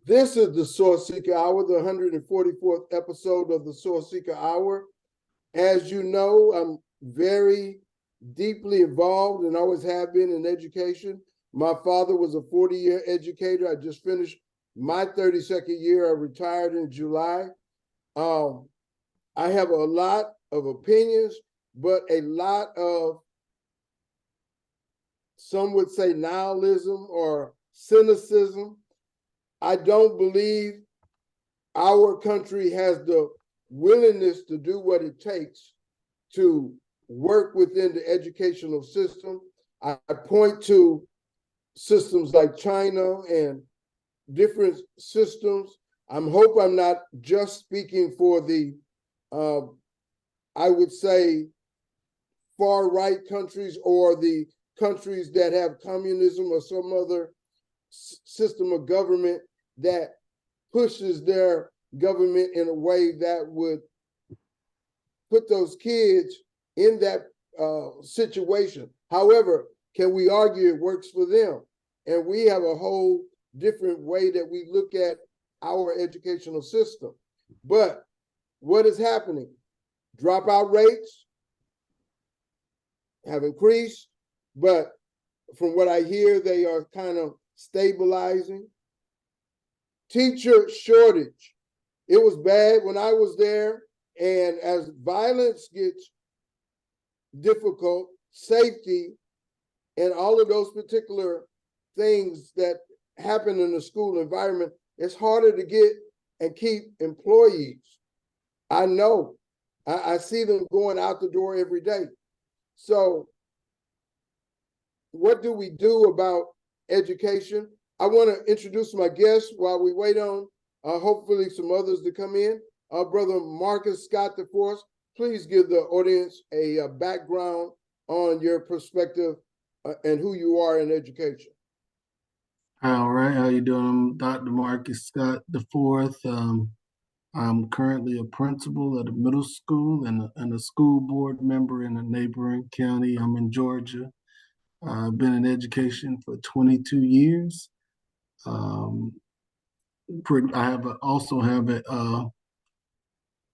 This is the Sourceseeker Hour, the 144th episode of the Sourceseeker Hour. As you know, I'm very deeply involved and always have been in education. My father was a 40-year educator. I just finished my 32nd year. I retired in July. I have a lot of opinions, but a lot of, some would say, nihilism or cynicism. I don't believe our country has the willingness to do what it takes to work within the educational system. I point to systems like China and different systems. I hope I'm not just speaking for the, I would say, far-right countries or the countries that have communism or some other system of government that pushes their government in a way that would put those kids in that situation. However, can we argue it works for them? And we have a whole different way that we look at our educational system. But what is happening? Dropout rates have increased, but from what I hear, they are kind of stabilizing. Teacher shortage. It was bad when I was there, and as violence gets difficult, safety, and all of those particular things that happen in the school environment, it's harder to get and keep employees. I know. I see them going out the door every day. So what do we do about education? I want to introduce my guest while we wait on hopefully some others to come in. Brother Marcus Scott IV, please give the audience a background on your perspective and who you are in education. All right, how you doing? I'm Dr. Marcus Scott IV. I'm currently a principal at a middle school and a school board member in a neighboring county. I'm in Georgia. I've been in education for 22 years. I also have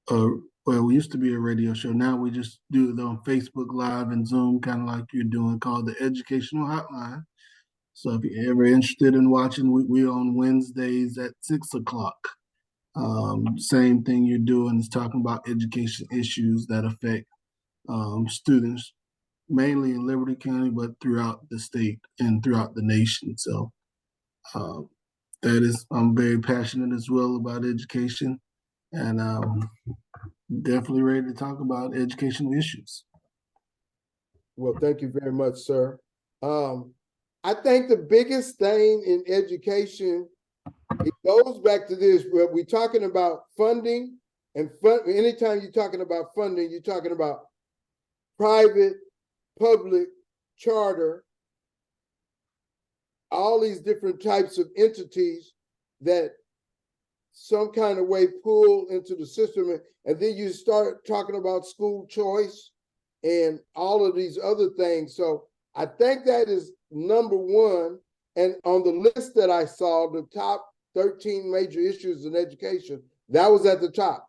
well, we used to be a radio show. Now we just do it on Facebook Live and Zoom, kind of like you're doing, called the Educational Hotline. So if you're ever interested in watching, we're on Wednesdays at 6 o'clock. Same thing you're doing is talking about education issues that affect students, mainly in Liberty County, but throughout the state and throughout the nation. So I'm very passionate as well about education, and definitely ready to talk about educational issues. Well, thank you very much, sir. I think the biggest thing in education, it goes back to this, where we're talking about funding, and anytime you're talking about funding, you're talking about private, public, charter, all these different types of entities that some kind of way pull into the system. And then you start talking about school choice and all of these other things. So I think that is number one. And on the list that I saw, the top 13 major issues in education, that was at the top.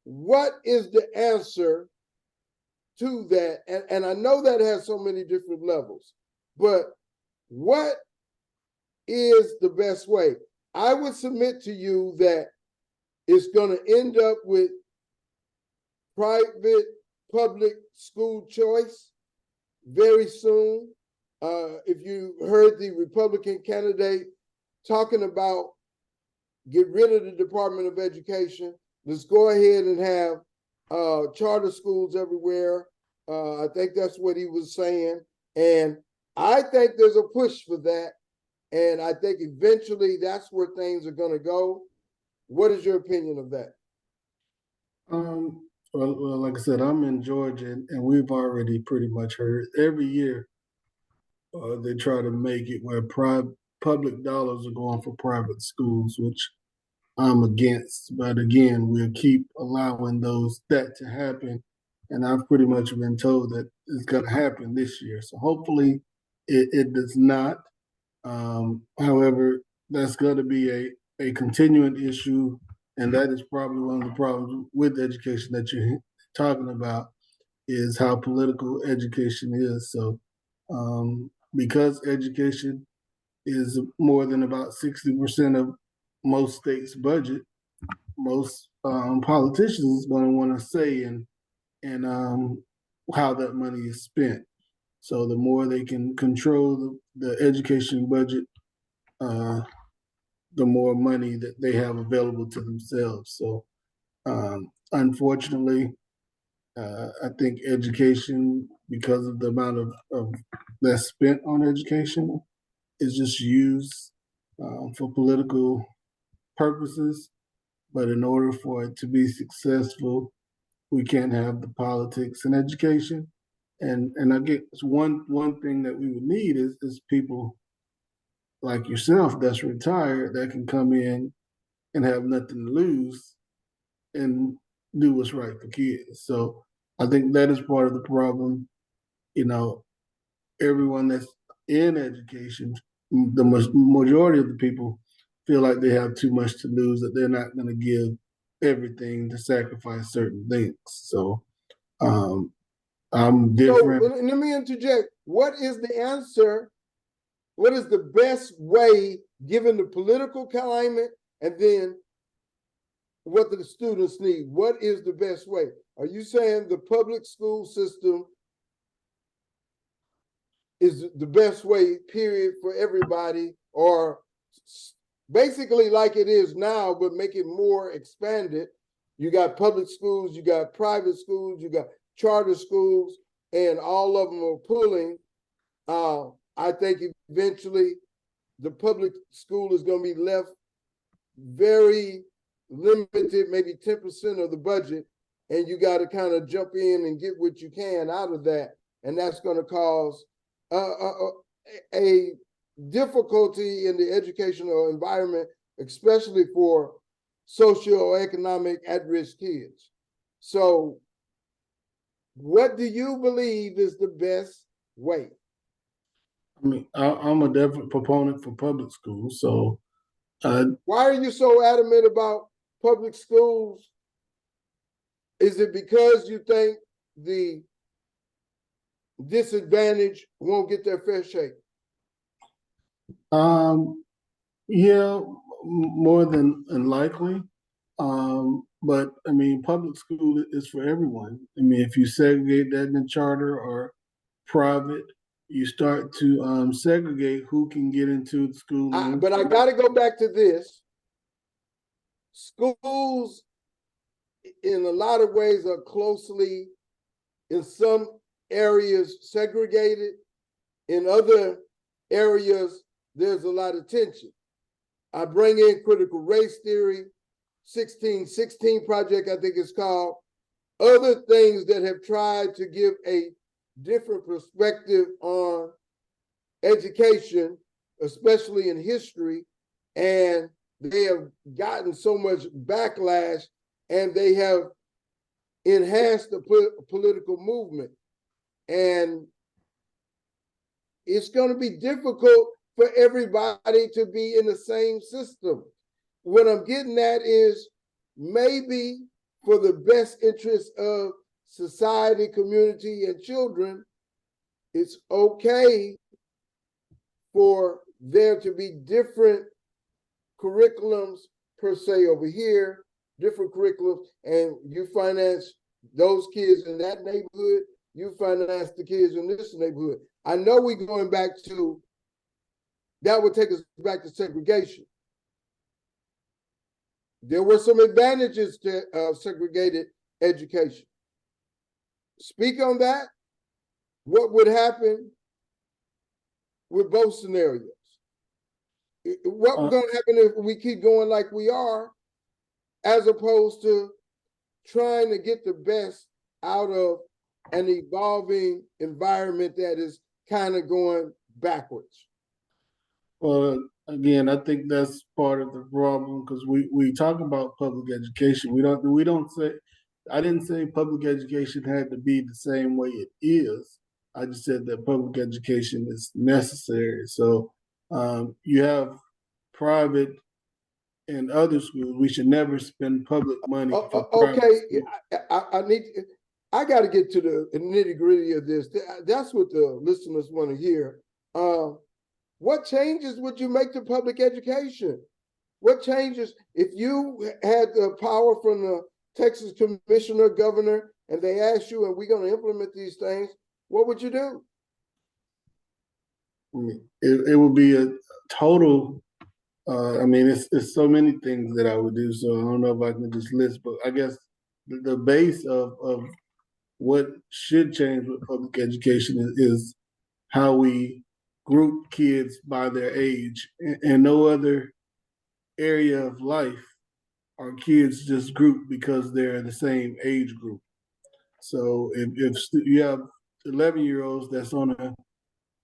What is the answer to that? And I know that has so many different levels, but what is the best way? I would submit to you that it's going to end up with private public school choice very soon. If you heard the Republican candidate talking about get rid of the Department of Education, let's go ahead and have charter schools everywhere. I think that's what he was saying. And I think there's a push for that. And I think eventually that's where things are going to go. What is your opinion of that? Well, like I said, I'm in Georgia, and we've already pretty much heard every year they try to make it where public dollars are going for private schools, which I'm against. But again, we'll keep allowing that to happen. And I've pretty much been told that it's going to happen this year. So hopefully it does not. However, that's going to be a continuing issue, and that is probably one of the problems with education that you're talking about is how political education is. So, because education is more than about 60% of most states' budget, most politicians is going to want to say in how that money is spent. So the more they can control the education budget, uh, the more money that they have available to themselves. So unfortunately, I think education, because of the amount of that's spent on education, is just used for political purposes. But in order for it to be successful, we can't have the politics in education. And I guess one thing that we would need is people like yourself that's retired that can come in and have nothing to lose and do what's right for kids. So I think that is part of the problem. You know, everyone that's in education, the majority of the people feel like they have too much to lose, that they're not going to give everything to sacrifice certain things. So um, I'm So different. let me interject. What is the answer? What is the best way, given the political climate and then what the students need? What is the best way? Are you saying the public school system is the best way, period, for everybody, or basically like it is now, but make it more expanded? You got public schools, you got private schools, you got charter schools, and all of them are pulling. I think eventually the public school is going to be left very limited, maybe 10% of the budget, and you got to kind of jump in and get what you can out of that, and that's going to cause a difficulty in the educational environment, especially for socioeconomic at-risk kids. So, what do you believe is the best way? I mean, I'm a definite proponent for public schools. So why are you so adamant about public schools? Is it because you think the disadvantaged won't get their fair shake? Yeah, more than unlikely. But I mean, public school is for everyone. I mean, if you segregate that in charter or private, you start to segregate who can get into the school. But I got to go back to this. Schools, in a lot of ways, are closely, in some areas, segregated. In other areas, there's a lot of tension. I bring in critical race theory, 1616 project, I think it's called, other things that have tried to give a different perspective on education, especially in history, and they have gotten so much backlash, and they have enhanced the political movement. And it's going to be difficult for everybody to be in the same system. What I'm getting at is maybe for the best interest of society, community, and children, it's okay for there to be different curriculums per se over here, different curriculums, and you finance those kids in that neighborhood, you finance the kids in this neighborhood. I know we're going back to, that would take us back to segregation. There were some advantages to segregated education. Speak on that. What would happen with both scenarios? What's going to happen if we keep going like we are, as opposed to trying to get the best out of an evolving environment that is kind of going backwards? Well, again, I think that's part of the problem because we talk about public education. We don't say. I didn't say public education had to be the same way it is. I just said that public education is necessary. So You have private and other schools. We should never spend public money for private Okay, schools. I need. I got to get to the nitty gritty of this. That's what the listeners want to hear. What changes would you make to public education? What changes if you had the power from the Texas commissioner, governor, and they asked you, and we're going to implement these things? What would you do? It would be a total. I mean, it's so many things that I would do. So I don't know if I can just list, but I guess the base of what should change with public education is how we group kids by their age. And no other area of life are kids just grouped because they're in the same age group. So if you have 11-year-olds that's on an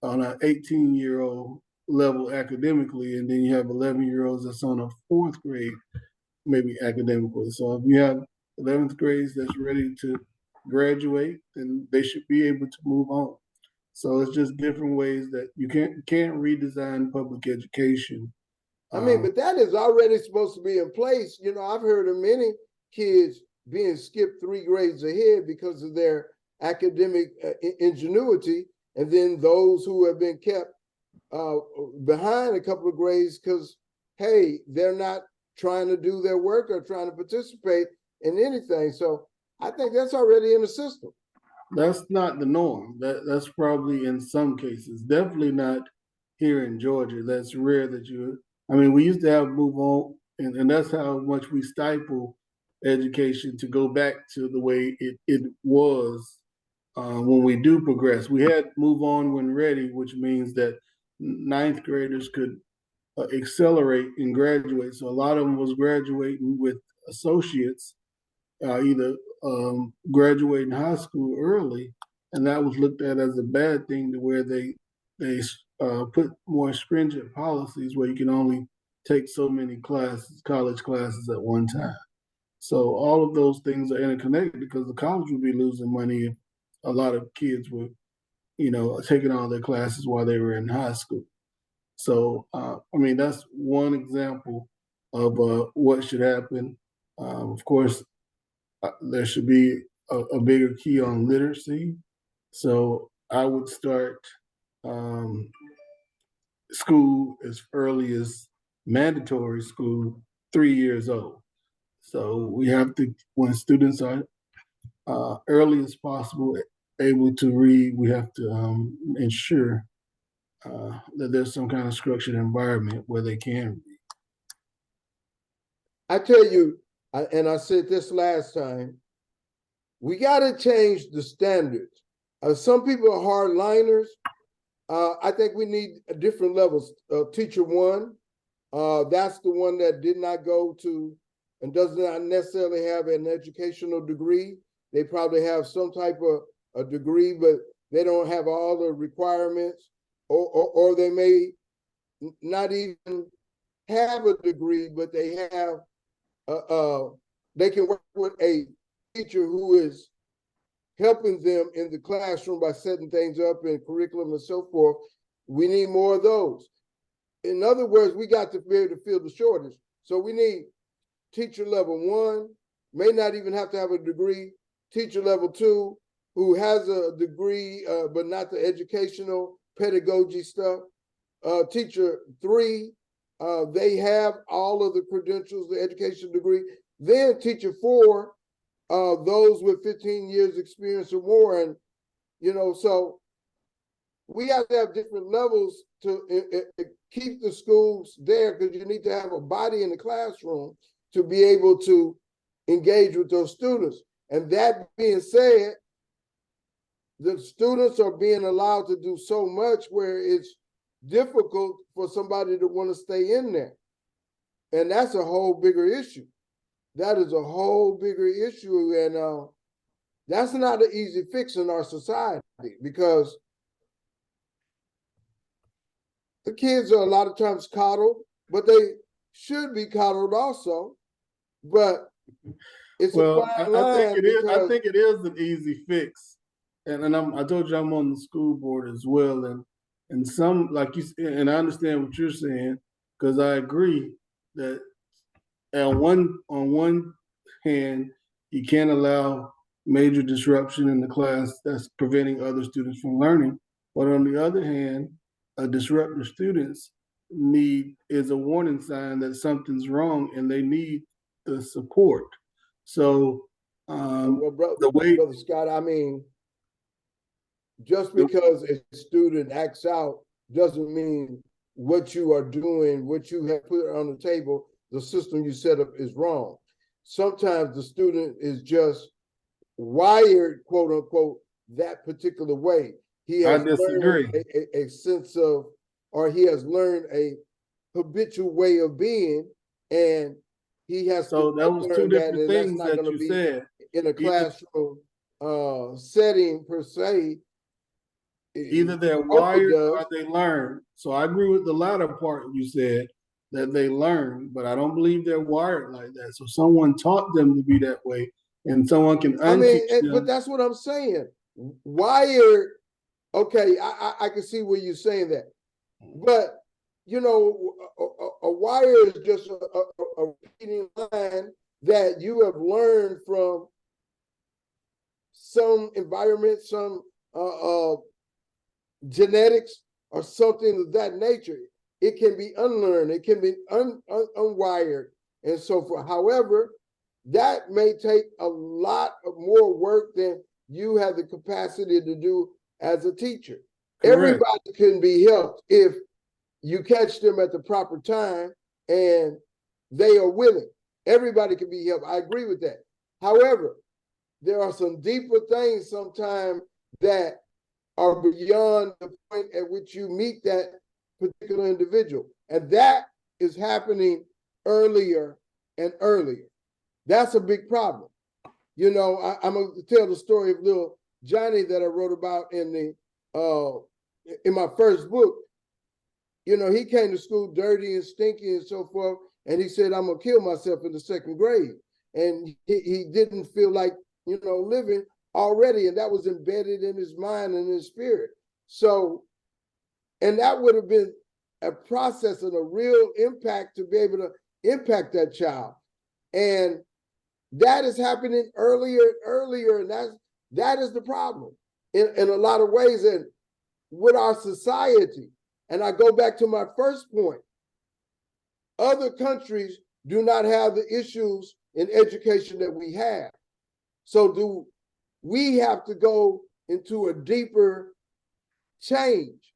18-year-old level academically, and then you have 11-year-olds that's on a fourth grade, maybe academically. So if you have 11th grades that's ready to graduate, then they should be able to move on. So it's just different ways that you can't redesign public education. I mean, but that is already supposed to be in place. You know, I've heard of many kids being skipped 3 grades ahead because of their academic ingenuity, and then those who have been kept behind a couple of grades because, hey, they're not trying to do their work or trying to participate in anything. So I think that's already in the system. That's not the norm. That's probably in some cases. Definitely not here in Georgia. That's rare that you. I mean, we used to have move on, and that's how much we stifle education to go back to the way it was when we do progress. We had move on when ready, which means that ninth graders could accelerate and graduate. So a lot of them was graduating with associates, either graduating high school early, and that was looked at as a bad thing to where they put more stringent policies where you can only take so many classes, college classes at one time. So all of those things are interconnected because the college would be losing money if a lot of kids were, taking all their classes while they were in high school. So, I mean, that's one example of what should happen. Of course, there should be a bigger key on literacy. So I would start um, school as early as mandatory school, 3 years old. So we have to, when students are early as possible able to read, we have to ensure that there's some kind of structured environment where they can read. I tell you, and I said this last time, we got to change the standards. Some people are hardliners. I think we need different levels. Teacher one, that's the one that did not go to and does not necessarily have an educational degree. They probably have some type of a degree, but they don't have all the requirements, or they may not even have a degree, but they have they can work with a teacher who is helping them in the classroom by setting things up in curriculum and so forth. We need more of those. In other words, we got to be able to fill the shortage. So we need teacher level one, may not even have to have a degree, teacher level two, who has a degree, but not the educational pedagogy stuff. Teacher three, they have all of the credentials, the education degree. Then teacher four, those with 15 years experience or more. And, so we have to have different levels to keep the schools there, because you need to have a body in the classroom to be able to engage with those students. And that being said, the students are being allowed to do so much where it's difficult for somebody to want to stay in there. And that's a whole bigger issue. That is a whole bigger issue. And that's not an easy fix in our society, because the kids are a lot of times coddled, but they should be coddled also. But it's a fine line. I think it is an easy fix, and I told you I'm on the school board as well, and And some, like you, and I understand what you're saying, because I agree that on one hand, you can't allow major disruption in the class that's preventing other students from learning. But on the other hand, a disruptive students need is a warning sign that something's wrong and they need the support. So Well, the way brother Scott, I mean, just the, because a student acts out doesn't mean what you are doing, what you have put on the table, the system you set up is wrong. Sometimes the student is just wired, quote unquote, that particular way. He I has learned disagree. a sense of, or he has learned a habitual way of being, and he has to So that was two unlearn that, different and that's things not that going to you be said. in a Either classroom setting per se. either they're Hope it wired or does. they learn. So I agree with the latter part you said that they learn, but I don't believe they're wired like that. So someone taught them to be that way, and someone can I mean, unteach but them. that's what I'm saying. Wired. Okay, I can see where you're saying that, but you know, a wire is just a repeating line that you have learned from some environment, some genetics, or something of that nature. It can be unlearned. It can be unwired, and so forth. However, that may take a lot of more work than you have the capacity to do as a teacher. Correct. Everybody can be helped if you catch them at the proper time and they are willing. Everybody can be helped. I agree with that. However, there are some deeper things sometimes that are beyond the point at which you meet that particular individual. And that is happening earlier and earlier. That's a big problem. You know, I'm going to tell the story of little Johnny that I wrote about in my first book. You know, he came to school dirty and stinky and so forth. And he said, I'm going to kill myself in the second grade. And he didn't feel like, you know, living already. And that was embedded in his mind and his spirit. So, and that would have been a process and a real impact to be able to impact that child. And that is happening earlier and earlier. And that is the problem in a lot of ways. And with our society, and I go back to my first point, other countries do not have the issues in education that we have. So do we have to go into a deeper change?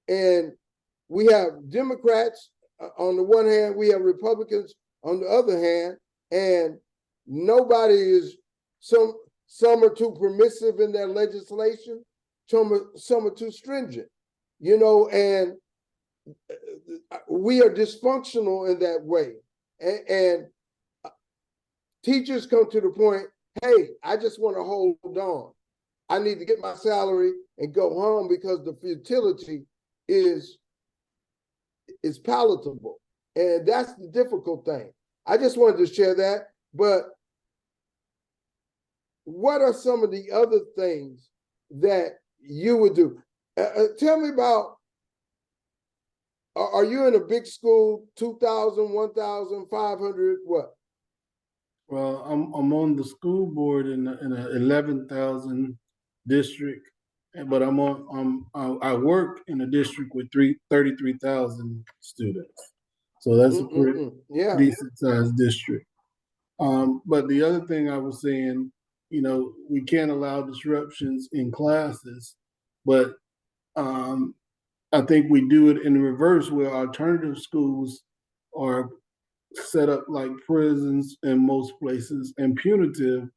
And we have Democrats on the one hand, we have Republicans on the other hand, and nobody is, some are too permissive in their legislation, some are too stringent, you know, and we are dysfunctional in that way. And teachers come to the point, hey, I just want to hold on. I need to get my salary and go home because the futility is palatable. And that's the difficult thing. I just wanted to share that. But what are some of the other things that you would do? Tell me about, are you in a big school, 2,000, 1,500, what? Well, I'm on the school board in a 11,000 district, but I work in a district with 33,000 students, so that's a pretty Yeah. decent sized district. But the other thing I was saying, you know, we can't allow disruptions in classes, but I think we do it in reverse, where alternative schools are set up like prisons in most places and punitive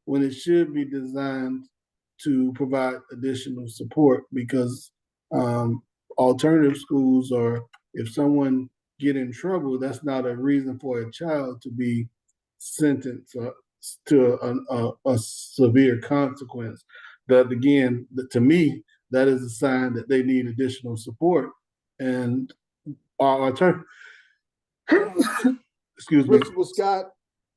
when it should be designed to provide additional support, because alternative schools, or if someone get in trouble, that's not a reason for a child to be sentenced to a severe consequence. That again, to me, that is a sign that they need additional support. And our alternative, excuse me. Principal Scott,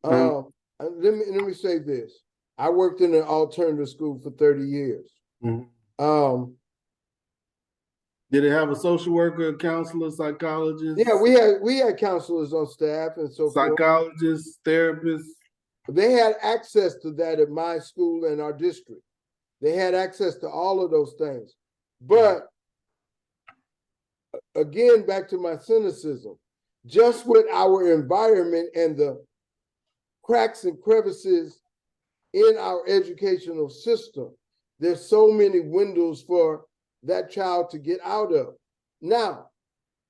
Um, let me say this. I worked in an alternative school for 30 years. mhm. Um, Did it have a social worker, a counselor, psychologist? Yeah, we had counselors on staff and so forth. Psychologists, therapists. They had access to that at my school and our district. They had access to all of those things. But again, back to my cynicism, just with our environment and the cracks and crevices in our educational system, there's so many windows for that child to get out of. Now,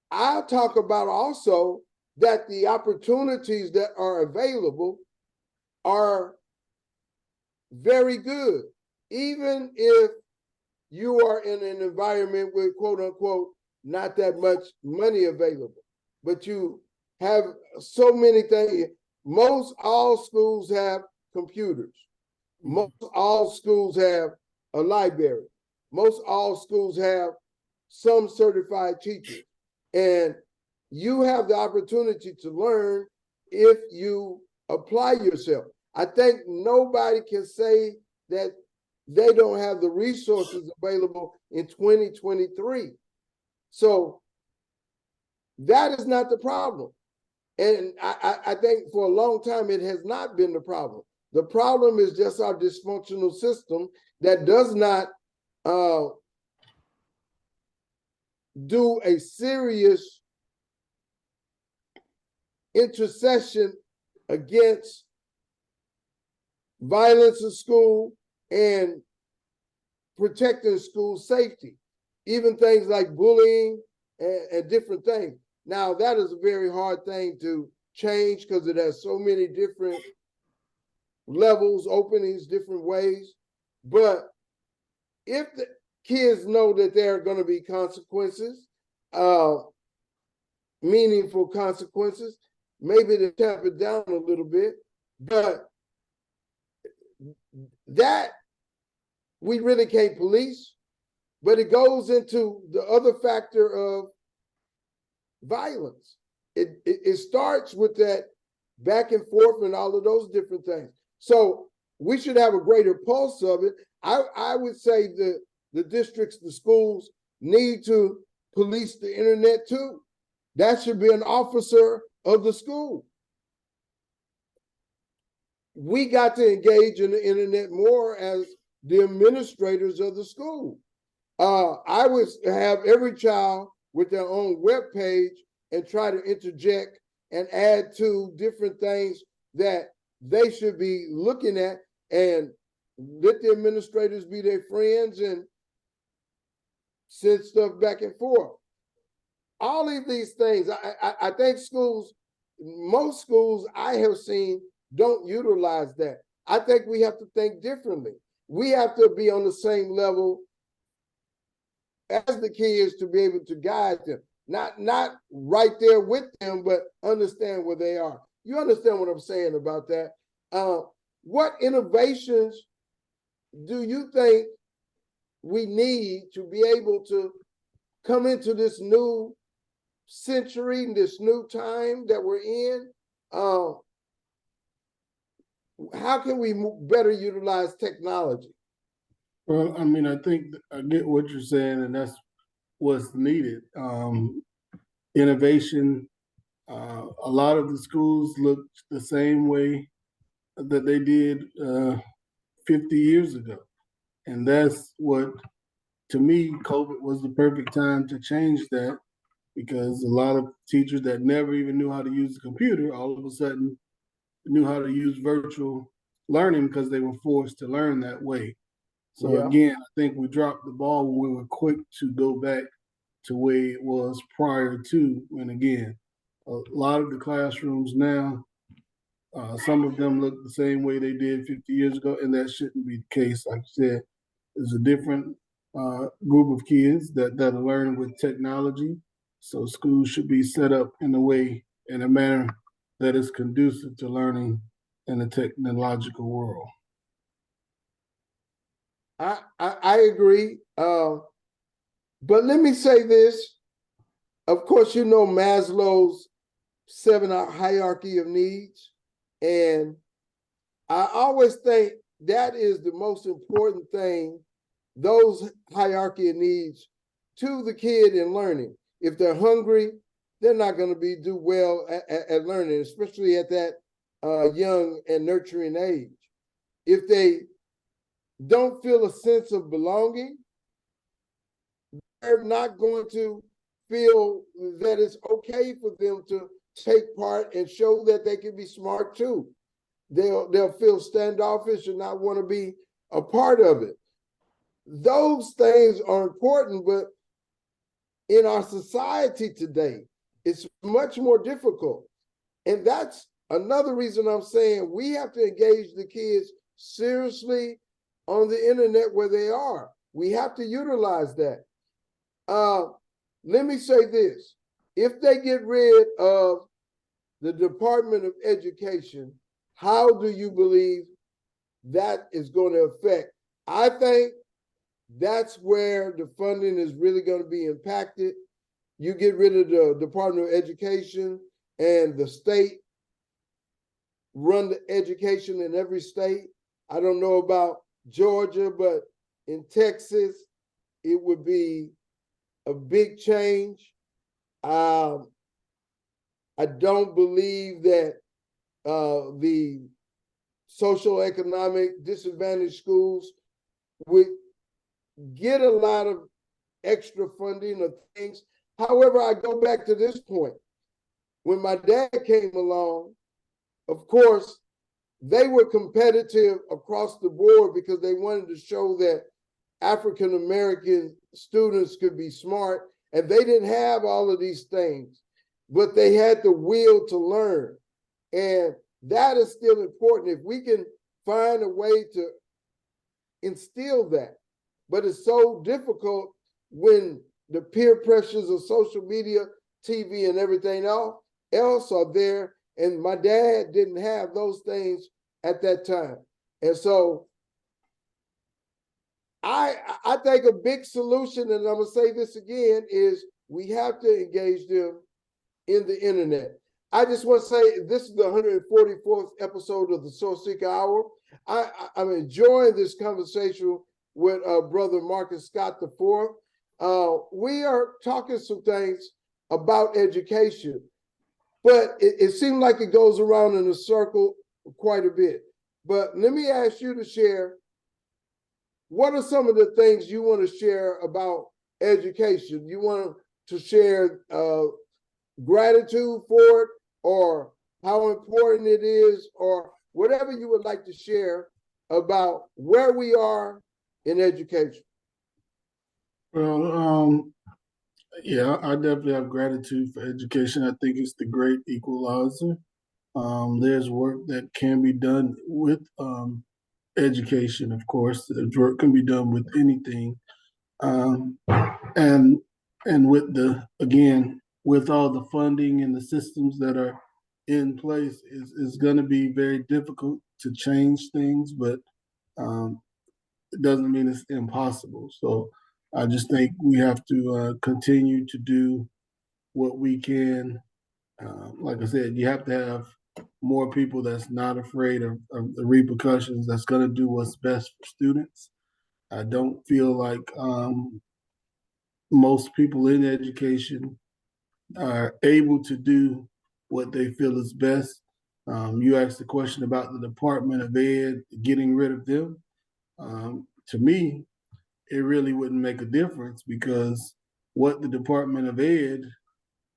I'll talk about also that the opportunities that are available are very good, even if you are in an environment with quote unquote not that much money available, but you have so many things. Most all schools have computers. Most all schools have a library. Most all schools have some certified teachers. And you have the opportunity to learn if you apply yourself. I think nobody can say that they don't have the resources available in 2023. So that is not the problem. And I think for a long time, it has not been the problem. The problem is just our dysfunctional system that does not do a serious intercession against violence in school and protecting school safety, even things like bullying and different things. Now, that is a very hard thing to change because it has so many different levels, openings, different ways. But if the kids know that there are going to be consequences, meaningful consequences, maybe to tamp it down a little bit, but that we really can't police. But it goes into the other factor of violence. It starts with that back and forth and all of those different things. So we should have a greater pulse of it. I would say the districts, the schools need to police the internet too. That should be an officer of the school. We got to engage in the internet more as the administrators of the school. I would have every child with their own web page and try to interject and add to different things that they should be looking at and let the administrators be their friends and send stuff back and forth. All of these things, I think schools, most schools I have seen don't utilize that. I think we have to think differently. We have to be on the same level as the kids to be able to guide them. Not right there with them, but understand where they are. You understand what I'm saying about that? What innovations do you think we need to be able to come into this new century, this new time that we're in? How can we better utilize technology? Well, I mean, I think I get what you're saying, and that's what's needed. Innovation. A lot of the schools look the same way that they did 50 years ago. And that's what, to me, COVID was the perfect time to change that, because a lot of teachers that never even knew how to use the computer all of a sudden knew how to use virtual learning because they were forced to learn that way. So Yeah. again, I think we dropped the ball when we were quick to go back to where it was prior to. And again, a lot of the classrooms now, some of them look the same way they did 50 years ago, and that shouldn't be the case. Like I said, there's a different group of kids that are learning with technology. So schools should be set up in a way, in a manner that is conducive to learning in the technological world. I agree. But let me say this. Of course, you know Maslow's 7 hierarchy of needs. And I always think that is the most important thing, those hierarchy of needs to the kid in learning. If they're hungry, they're not going to do well at learning, especially at that young and nurturing age. If they don't feel a sense of belonging, they're not going to feel that it's okay for them to take part and show that they can be smart too. They'll feel standoffish and not want to be a part of it. Those things are important, but in our society today, it's much more difficult. And that's another reason I'm saying we have to engage the kids seriously on the internet where they are. We have to utilize that. Let me say this. If they get rid of the Department of Education, how do you believe that is going to affect? I think that's where the funding is really going to be impacted. You get rid of the Department of Education and the state run the education in every state. I don't know about Georgia, but in Texas, it would be a big change. I don't believe that the social economic disadvantaged schools would get a lot of extra funding or things. However, I go back to this point. When my dad came along, of course, they were competitive across the board because they wanted to show that African American students could be smart, and they didn't have all of these things, but they had the will to learn. And that is still important. If we can find a way to instill that, but it's so difficult when the peer pressures of social media, TV, and everything else are there. And my dad didn't have those things at that time. And so I think a big solution, and I'm going to say this again, is we have to engage them in the internet. I just want to say this is the 144th episode of the Sourceseeker Hour. I'm enjoying this conversation with Brother Marcus Scott IV. We are talking some things about education, but it seems like it goes around in a circle quite a bit. But let me ask you to share, what are some of the things you want to share about education? You want to share gratitude for it, or how important it is, or whatever you would like to share about where we are in education? Well, yeah, I definitely have gratitude for education. I think it's the great equalizer. There's work that can be done with education, of course. Work can be done with anything, um, and with with all the funding and the systems that are in place, is going to be very difficult to change things, but um, it doesn't mean it's impossible. So I just think we have to continue to do what we can. Like I said, you have to have more people that's not afraid of the repercussions, that's going to do what's best for students. I don't feel like most people in education are able to do what they feel is best. You asked the question about the Department of Ed, getting rid of them. To me, it really wouldn't make a difference, because what the Department of Ed,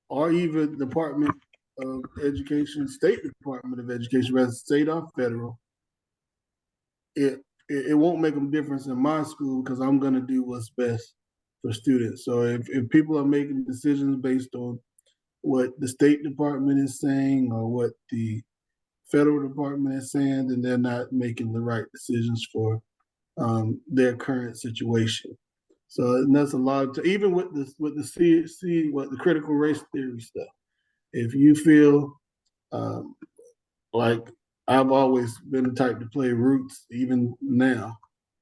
or even Department of Education, State Department of Education, whether state or federal, it won't make a difference in my school, because I'm going to do what's best for students. So if people are making decisions based on what the State Department is saying or what the federal department is saying, then they're not making the right decisions for their current situation. So, and that's a lot of even with the critical race theory stuff. If you feel like, I've always been the type to play roots, even now.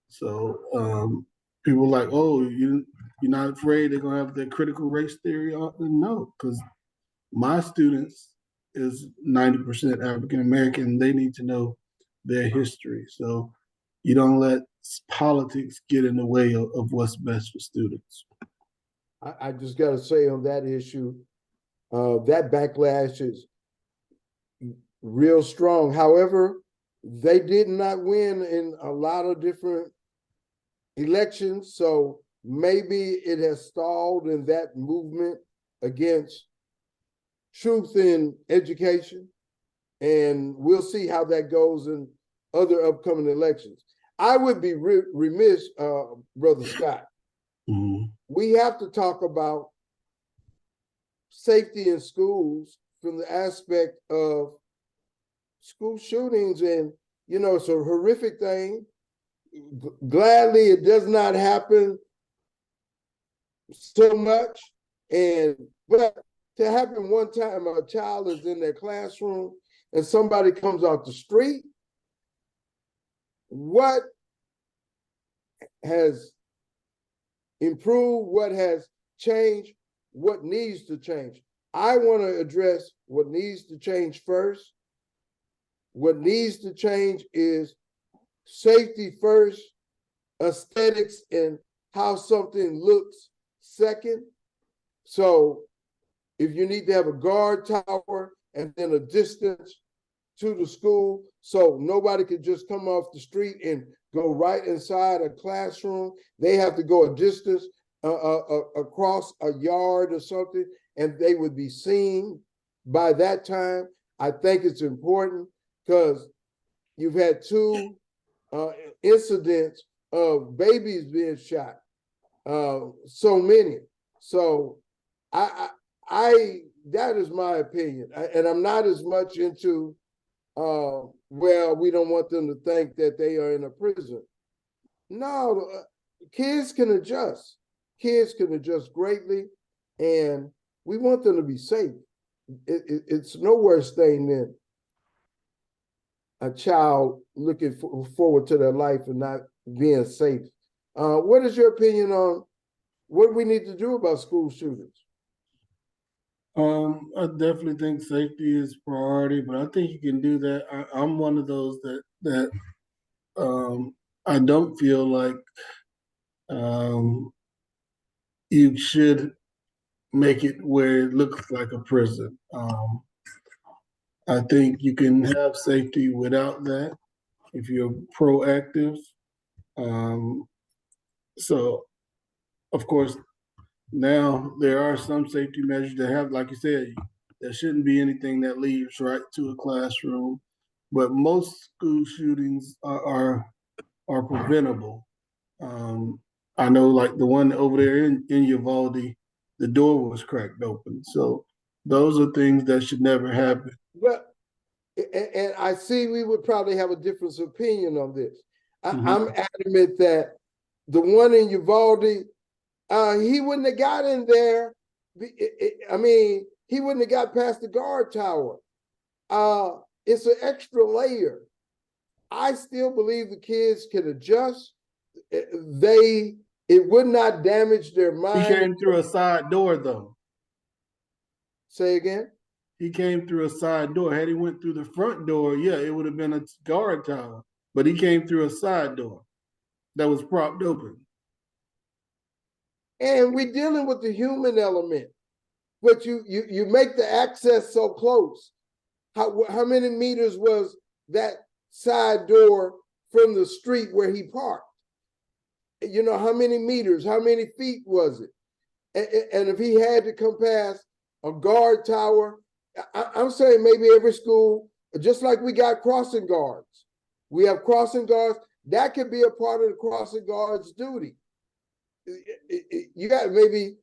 So people are like, oh, you're not afraid they're gonna have their critical race theory? No, because my students is 90% African American. They need to know their history. So you don't let politics get in the way of what's best for students. I just got to say on that issue, that backlash is real strong. However, they did not win in a lot of different elections, so maybe it has stalled in that movement against truth in education, and we'll see how that goes in other upcoming elections. I would be remiss, Brother Scott. Mhm. We have to talk about safety in schools from the aspect of school shootings, and it's a horrific thing. Gladly, it does not happen so much, but to happen one time, a child is in their classroom and somebody comes out the street. What has improved? What has changed? What needs to change? I want to address what needs to change first. What needs to change is safety first, aesthetics and how something looks second. So if you need to have a guard tower and then a distance to the school, so nobody could just come off the street and go right inside a classroom, they have to go a distance across a yard or something, and they would be seen by that time. I think it's important because you've had two incidents of babies being shot, so many. So I that is my opinion, and I'm not as much into well, we don't want them to think that they are in a prison. No, kids can adjust. Kids can adjust greatly, and we want them to be safe. It's no worse thing than a child looking forward to their life and not being safe. What is your opinion on what we need to do about school shootings? I definitely think safety is priority, but I think you can do that. I'm one of those that I don't feel like um, you should make it where it looks like a prison. I think you can have safety without that if you're proactive. Um, so, of course, now there are some safety measures that have, like you said, there shouldn't be anything that leads right to a classroom. But most school shootings are preventable. I know, like the one over there in Uvalde, the door was cracked open. So those are things that should never happen. Well, and I see we would probably have a different opinion on this. I'm Mhm. adamant that the one in Uvalde, he wouldn't have got in there. I mean, he wouldn't have got past the guard tower. It's an extra layer. I still believe the kids can adjust. They it would not damage their He mind. came through a side door though. Say again. He came through a side door. Had he went through the front door, yeah, it would have been a guard tower. But he came through a side door that was propped open. And we're dealing with the human element, but you make the access so close. How many meters was that side door from the street where he parked? How many meters, how many feet was it? And if he had to come past a guard tower, I'm saying maybe every school, just like we got crossing guards, we have crossing guards. That could be a part of the crossing guards' duty. You got maybe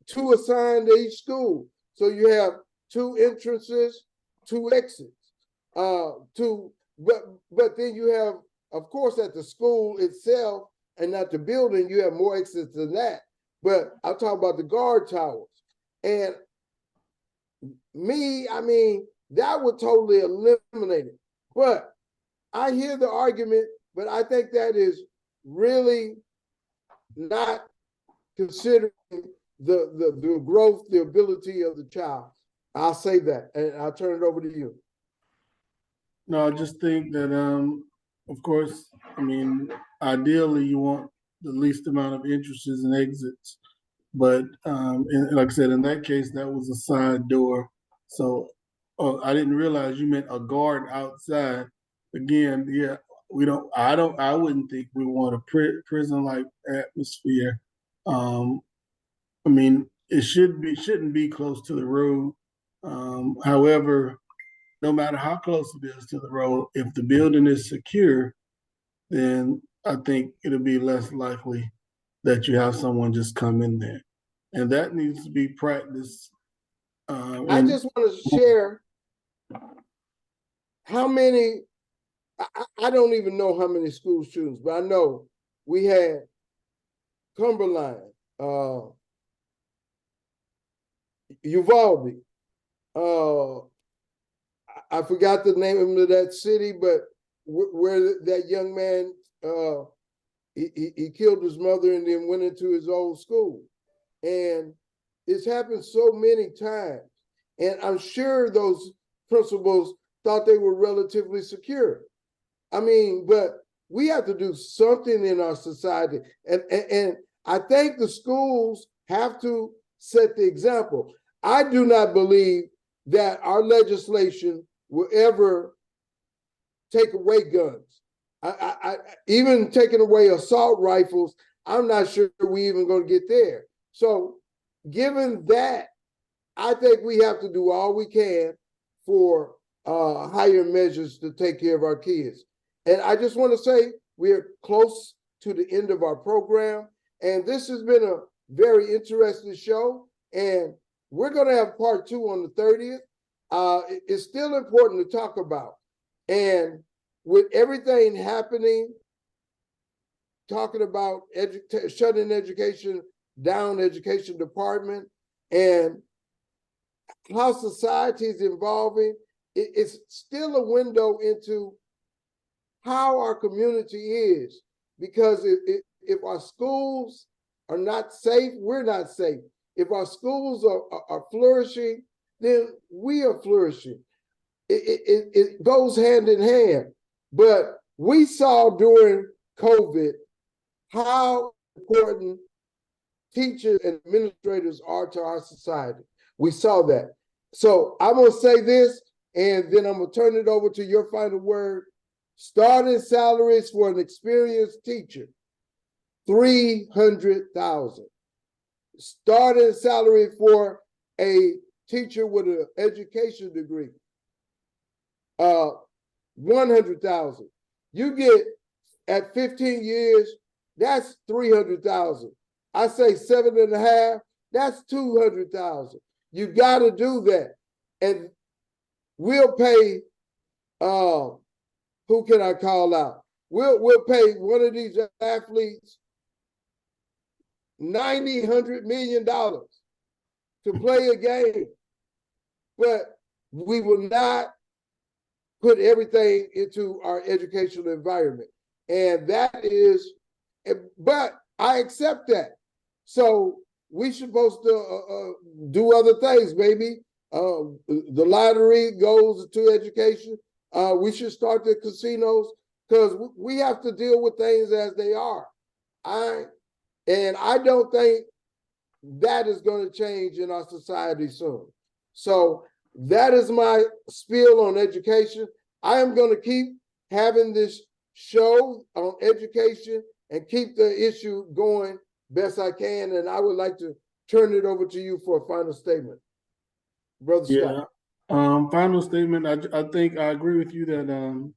two assigned to each school, so you have two entrances, two exits. But then you have, of course, at the school itself and at the building, you have more exits than that. But I'm talking about the guard towers. And I mean, that would totally eliminate it. But I hear the argument, but I think that is really not considering the growth, the ability of the child. I'll say that, and I'll turn it over to you. No, I just think that, of course, I mean, ideally you want the least amount of entrances and exits. But and like I said, in that case, that was a side door. So I didn't realize you meant a guard outside. Again, yeah, we don't. I wouldn't think we want a prison like atmosphere. Um, I mean, it shouldn't be close to the road. However, no matter how close it is to the road, if the building is secure, then I think it'll be less likely that you have someone just come in there. And that needs to be practiced. I And just want to share how many, I don't even know how many school shootings, but I know we had Cumberland, Uvalde, uh, I forgot the name of that city, but where that young man, he killed his mother and then went into his old school. And it's happened so many times. And I'm sure those principals thought they were relatively secure. I mean, but we have to do something in our society. And I think the schools have to set the example. I do not believe that our legislation will ever take away guns. Even taking away assault rifles, I'm not sure we even going to get there. So, given that, I think we have to do all we can for higher measures to take care of our kids. And I just want to say we're close to the end of our program, and this has been a very interesting show. And we're going to have part 2 on the 30th. It's still important to talk about. And with everything happening, talking about shutting education down, education department, and how society is evolving, it's still a window into how our community is. Because if our schools are not safe, we're not safe. If our schools are flourishing, then we are flourishing. It goes hand in hand. But we saw during COVID how important teachers and administrators are to our society. We saw that. So I'm going to say this, and then I'm going to turn it over to your final word. Starting salaries for an experienced teacher, $300,000. Starting salary for a teacher with an education degree, $100,000. You get at 15 years, that's $300,000. I say 7.5, that's $200,000. You got to do that, and we'll pay. Who can I call out? We'll pay one of these athletes $90-100 million to play a game, but we will not put everything into our educational environment. And that is, but I accept that. So we supposed to do other things, maybe. The lottery goes to education. We should start the casinos, because we have to deal with things as they are. I don't think that is going to change in our society soon. So that is my spiel on education. I am going to keep having this show on education and keep the issue going best I can. And I would like to turn it over to you for a final statement, Brother Scott. Final statement. I think I agree with you that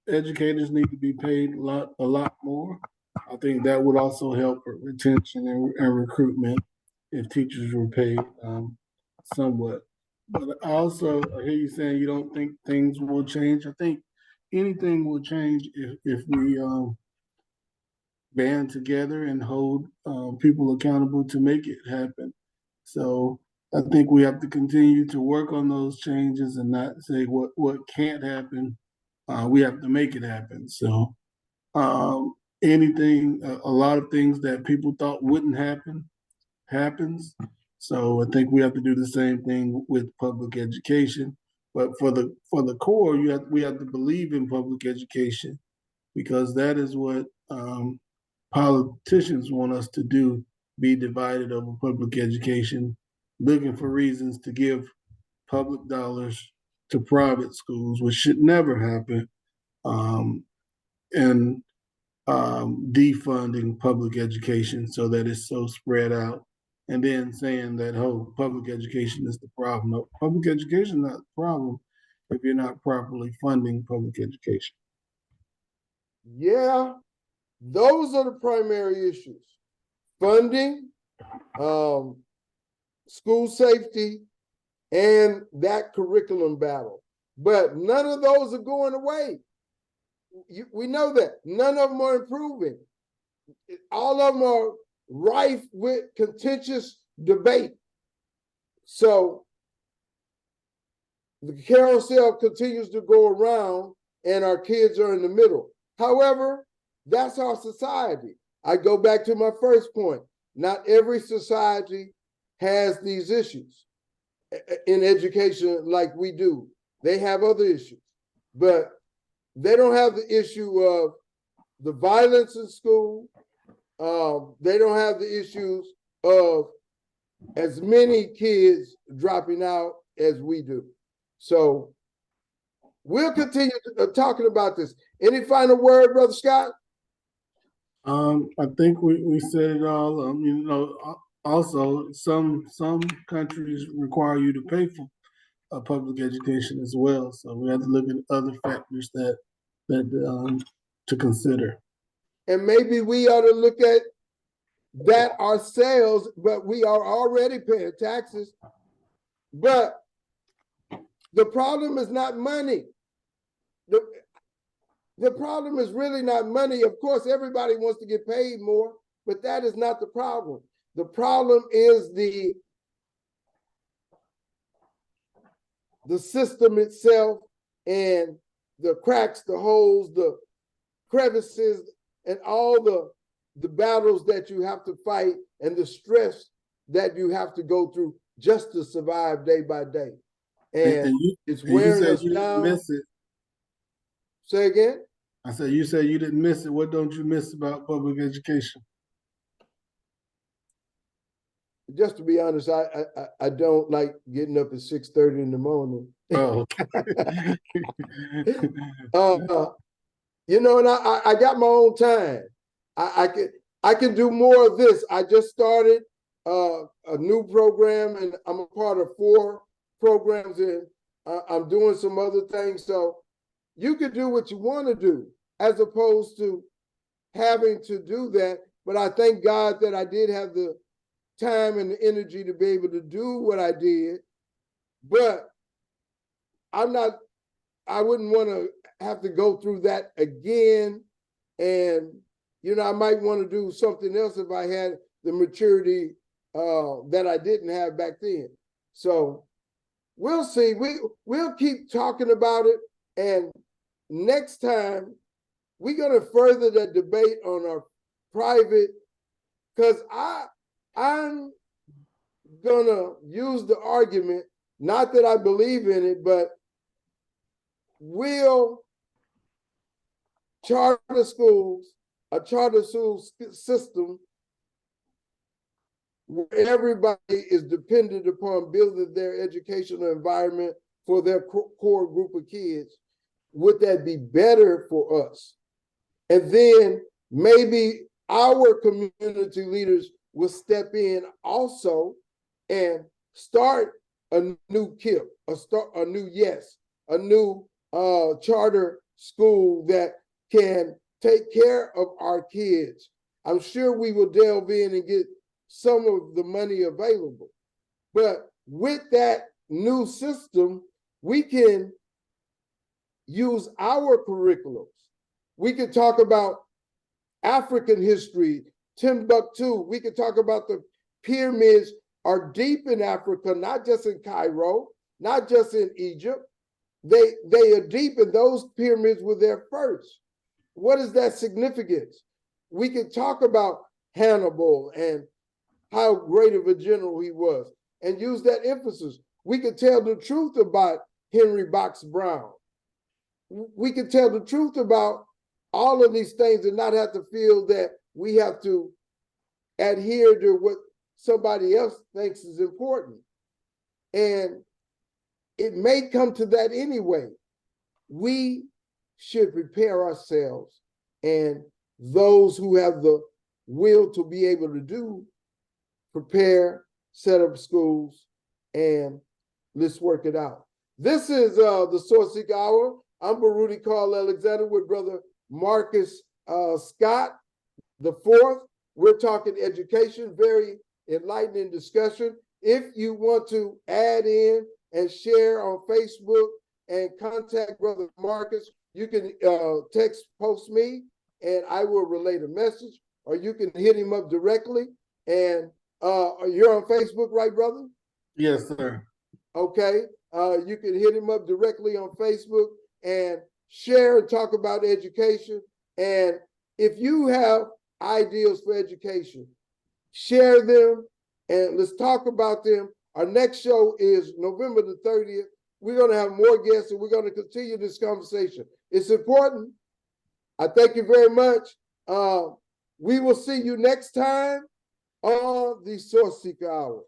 educators need to be paid a lot more. I think that would also help retention and recruitment if teachers were paid somewhat. But I also hear you saying you don't think things will change. I think anything will change if we band together and hold people accountable to make it happen. So I think we have to continue to work on those changes and not say what can't happen. We have to make it happen. So anything, a lot of things that people thought wouldn't happen happens. So I think we have to do the same thing with public education. But for the core, we have to believe in public education, because that is what politicians want us to do. be divided over public education, looking for reasons to give public dollars to private schools, which should never happen, and defunding public education so that it's so spread out, and then saying that, oh, public education is the problem. No, public education is not the problem if you're not properly funding public education. Yeah, those are the primary issues. Funding, school safety, and that curriculum battle. But none of those are going away. We know that. None of them are improving. All of them are rife with contentious debate. So the carousel continues to go around and our kids are in the middle. However, that's our society. I go back to my first point. Not every society has these issues in education like we do. They have other issues, but they don't have the issue of the violence in school. They don't have the issues of as many kids dropping out as we do. So we'll continue talking about this. Any final word, Brother Scott? I think we said it all. Also, some countries require you to pay for public education as well. So we have to look at other factors that to consider. And maybe we ought to look at that ourselves, but we are already paying taxes. But the problem is not money. The problem is really not money. Of course, everybody wants to get paid more, but that is not the problem. The problem is the system itself and the cracks, the holes, the crevices, and all the battles that you have to fight and the stress that you have to go through just to survive day by day. And it's wearing us down. Miss it. Say again? I said, you said you didn't miss it. What don't you miss about public education? Just to be honest, I don't like getting up at 6:30 in the morning. Oh. And I got my own time. I can do more of this. I just started a new program, and I'm a part of 4 programs, and I'm doing some other things. So you can do what you want to do as opposed to having to do that. But I thank God that I did have the time and the energy to be able to do what I did. But I wouldn't want to have to go through that again. And, I might want to do something else if I had the maturity that I didn't have back then. So we'll see. We'll keep talking about it. And next time, we're going to further that debate on our private, because I'm going to use the argument, not that I believe in it, but will charter schools, a charter school system where everybody is dependent upon building their educational environment for their core group of kids, would that be better for us? And then maybe our community leaders will step in also and start a new KIP, a new charter school that can take care of our kids. I'm sure we will delve in and get some of the money available. But with that new system, we can use our curriculums. We can talk about African history, Timbuktu. We can talk about the pyramids are deep in Africa, not just in Cairo, not just in Egypt. They are deep, and those pyramids were there first. What is that significance? We can talk about Hannibal and how great of a general he was and use that emphasis. We could tell the truth about Henry Box Brown. We could tell the truth about all of these things and not have to feel that we have to adhere to what somebody else thinks is important. And it may come to that anyway. We should prepare ourselves, and those who have the will to be able to do, prepare, set up schools, and let's work it out. This is the Sourceseeker Hour. I'm Baruti Carl Alexander with Brother Marcus Scott the fourth. We're talking education, very enlightening discussion. If you want to add in and share on Facebook and contact Brother Marcus, you can post me and I will relay the message, or you can hit him up directly. And you're on Facebook, right, brother? Yes, sir. Okay. You can hit him up directly on Facebook and share and talk about education. And if you have ideas for education, share them and let's talk about them. Our next show is November the 30th. We're going to have more guests and we're going to continue this conversation. It's important. I thank you very much. We will see you next time on the Sourceseeker Hour.